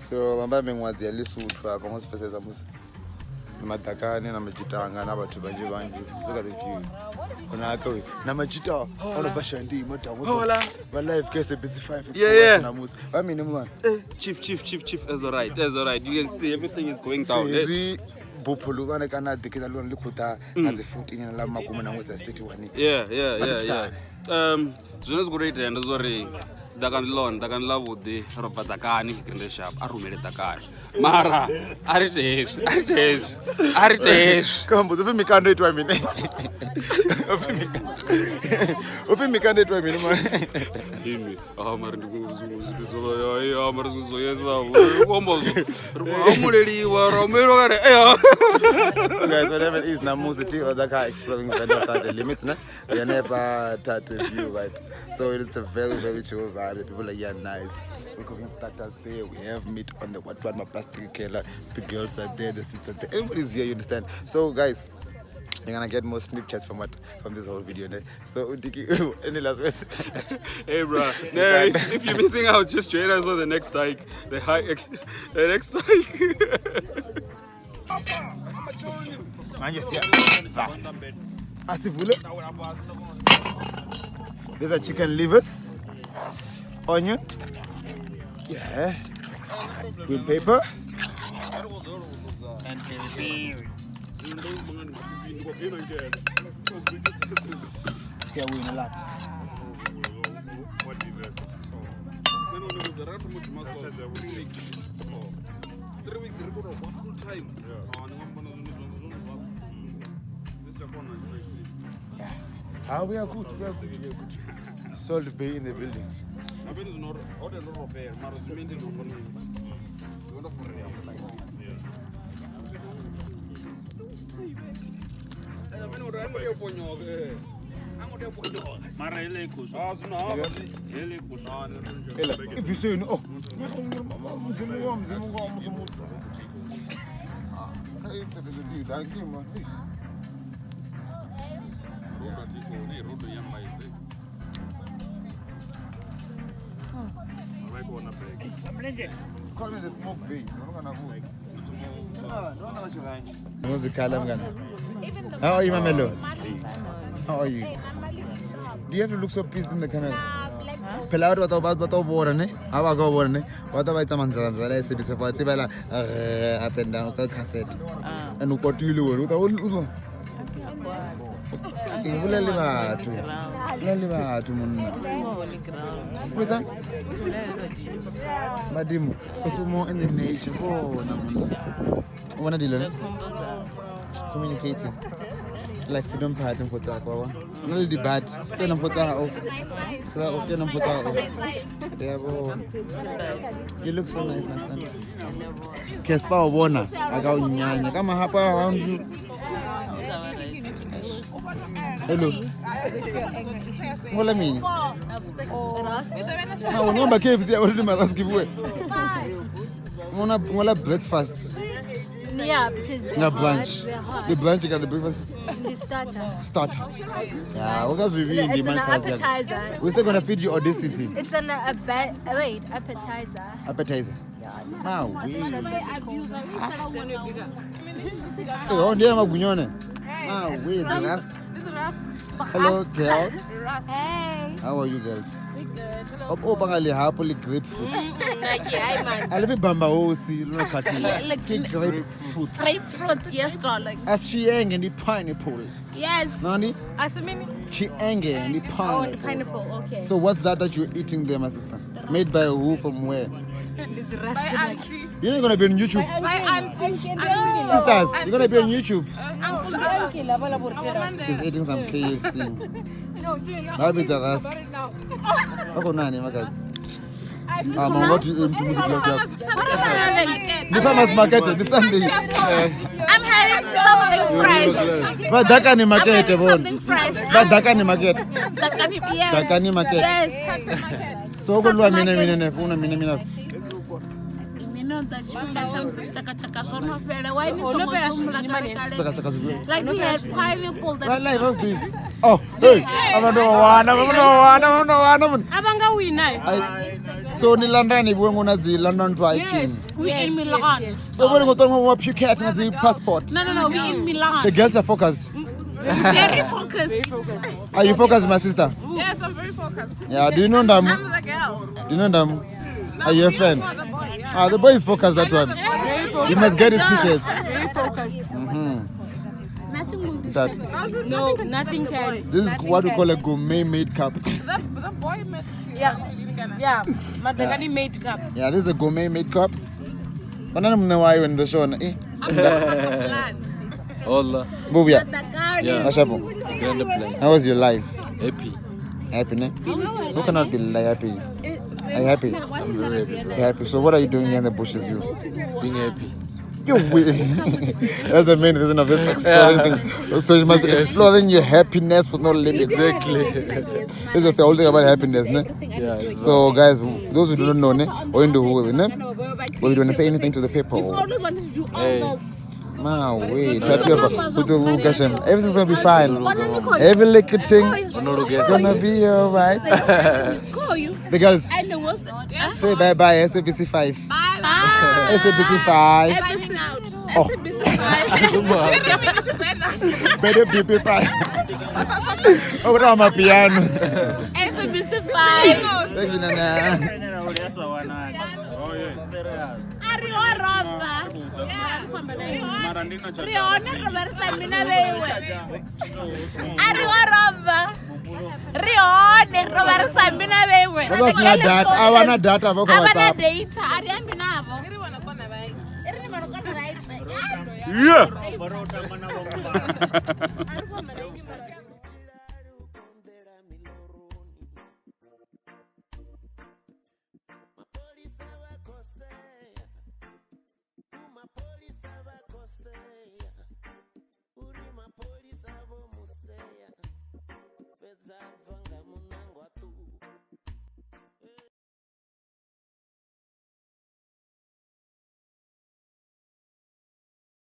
So lamba mengwazi yalisuthwa hapa ngosifeseza musa madakani na majitanga na bathu banje banje look at the view onaka na majita ono bashandi motango hola ba live case BC5 it's na musa ba mini mwana chief is all right you can see everything is going down bophulukane kana dikela lona likhutha ngaze 14 la makumi na ngwetsa 31 yeah zwino zikureita ndo zori dakani la vhuḓi ro bva dakani grinde sharp a rumele dakani mara ari teswi kambo zvi mikando itwa mine ufi mikando itwa mine ma imi mara ndikuzoya mara zoyesa kombozo amuleliwa romelo kare so guys whatever it is na musity or the car exploring the limits na we never touch a view right so it's a very chill vibe. The people are here nice. We're cooking starters there. We have meat on the what my plastic killer. The girls are there, the seats are there. Everybody's here, you understand? So guys, you're gonna get more Snapchats from this whole video. Né? So any last words? Hey bro, no, if you're missing out, just join us on the next hike. The next hike. These are chicken livers. Onion, yeah, green pepper, and baby. Yeah, we know that. What is that? 3 weeks ago, one time. Yeah. We are good. Salt Bay in the building. If you say no, thank you, man. Call me the smoke bay. How are you, Mamelo? How are you? Do you have to look so pissed in the camera? Pelado what about water, ne? How I go water, ne? What about the manzans? I said it's about Tibala up and down cassette. And who got you with all? Madimu, more in the nature. Wanna deal communicating. Like freedom pattern for that. No debate. Can put out. You look so nice, my friend. Kespa Warner. I got nyanya. Come happy around you. Hello. What I mean? No, no, but KFC already my last giveaway. Wanna breakfast? Yeah, because the brunch. The brunch you got the breakfast. The starter. Yeah, what else we in the man? Appetizer. We're still gonna feed you audacity. It's an appetizer. Appetizer. Wow. Oh, dear, my gunyone. Wow, where's the last? Hello, girls. Hey. How are you, girls? We good. Oh, bangali happily grapefruit. I love bamba osi, no cutting. Grapefruit. Grapefruit, yes, darling. As she and the pineapple. Yes. Nani? As a mini. Chienge and the pineapple. Oh, the pineapple. Okay. So what's that you're eating there, my sister? Made by who? From where? This is raspberry. You're not gonna be on YouTube. My auntie. Sisters, you're gonna be on YouTube. He's eating some KFC. No, seriously. How big is that? How nani, my guys? What you aim to music class? The farmers market this Sunday. I'm having something fresh. But Dakani market, something fresh. But Dakani market. Dakani market. Yes. So good. Mina. You know that like we had pineapple that Right, how's the? Oh, hey, I'm no one. Abanga wina. So ni London ni buengu na zi London to Yes. we in Milan. So when you go to Phuket na zi passport. No, we in Milan. The girls are focused. Very focused. Are you focused, my sister? Yes, I'm very focused. Yeah. Do you know them? I'm the girl. Do you know them? Are you a fan? Ah, the boy is focused. That one. You must get his t-shirts. Very focused. Nothing will do. That. No, nothing can. This is what we call a gourmet made cup. The boy made Yeah. Madagani made cup. Yeah, this is a gourmet made cup. But I don't know why you in the show. Hola. Bubia. Yeah. Ashapo. Grand plan. How was your life? Happy. Happy, ne? Who cannot be like happy? Are you happy? I'm very happy. You're happy. So what are you doing here in the bushes, you? Being happy. You're weird. That's the main reason of this exploring thing. So you must be exploring your happiness with no limits. Exactly. This is the whole thing about happiness, ne? Yeah. It's So guys, those who don't know, ne? Or in the world, ne? Well, you want to say anything to the people? always wanted to do all Hey. this. Ma, wait. Everything's gonna be fine. Every little thing gonna be alright. Call you. The girls, And the worst. say bye bye, SABC 5. Bye. SABC 5. Everything out. Oh. Better be 5. Oh, what am I piano? SBC 5. Thank you, Nana. Ariwa roba. Rione Roberta Mina Bewe. Ariwa roba. Rione Roberta Mina Bewe. What was not that? I want data. I What want was a up? data. Ariambi nabo. Yeah.